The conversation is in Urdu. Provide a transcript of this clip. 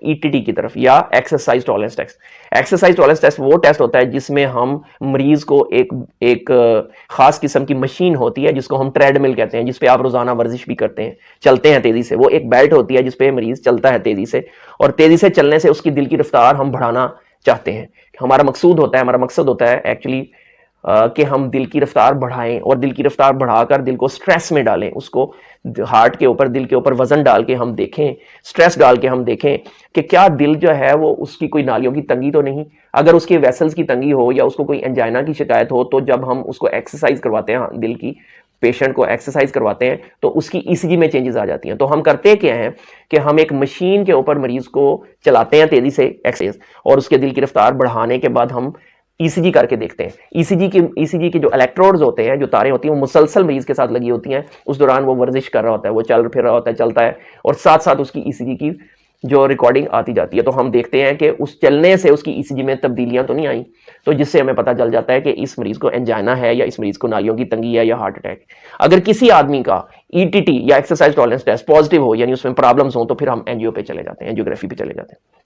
ETT کی طرف یا exercise tolerance test. Exercise tolerance test وہ ٹیسٹ ہوتا ہے جس میں ہم مریض کو ایک خاص قسم کی مشین ہوتی ہے جس کو ہم ٹریڈ مل کہتے ہیں, جس پہ آپ روزانہ ورزش بھی کرتے ہیں, چلتے ہیں تیزی سے. وہ ایک بیلٹ ہوتی ہے جس پہ مریض چلتا ہے تیزی سے, اور تیزی سے چلنے سے اس کی دل کی رفتار ہم بڑھانا چاہتے ہیں. ہمارا مقصد ہوتا ہے ایکچولی کہ ہم دل کی رفتار بڑھائیں, اور دل کی رفتار بڑھا کر دل کو سٹریس میں ڈالیں, اس کو ہارٹ کے اوپر, دل کے اوپر وزن ڈال کے ہم دیکھیں, سٹریس ڈال کے ہم دیکھیں کہ کیا دل جو ہے وہ اس کی کوئی نالیوں کی تنگی تو نہیں. اگر اس کے ویسلز کی تنگی ہو یا اس کو کوئی انجائنا کی شکایت ہو, تو جب ہم اس کو ایکسرسائز کرواتے ہیں, دل کی پیشنٹ کو ایکسرسائز کرواتے ہیں, تو اس کی ECG میں چینجز آ جاتی ہیں. تو ہم کرتے کیا ہیں کہ ہم ایک مشین کے اوپر مریض کو چلاتے ہیں تیزی سے ایکسرسائز, اور اس کے دل کی رفتار بڑھانے کے بعد ہم ECG کر کے دیکھتے ہیں. ECG کے جو الیکٹروڈز ہوتے ہیں, جو تاریں ہوتی ہیں, وہ مسلسل مریض کے ساتھ لگی ہوتی ہیں. اس دوران وہ ورزش کر رہا ہوتا ہے, وہ چل پھر رہا ہوتا ہے, چلتا ہے, اور ساتھ ساتھ اس کی ECG کی جو ریکارڈنگ آتی جاتی ہے. تو ہم دیکھتے ہیں کہ اس چلنے سے اس کی ECG میں تبدیلیاں تو نہیں آئیں, تو جس سے ہمیں پتہ چل جاتا ہے کہ اس مریض کو انجائنا ہے یا اس مریض کو نالیوں کی تنگی ہے یا ہارٹ اٹیک. اگر کسی آدمی کا ETT یا ایکسرسائز ٹالرنس ٹیسٹ پازیٹیو ہو, یعنی اس میں پرابلمز ہوں, تو پھر ہم اینجیو پہ چلے جاتے ہیں, اینجیوگرافی پہ چلے جاتے ہیں.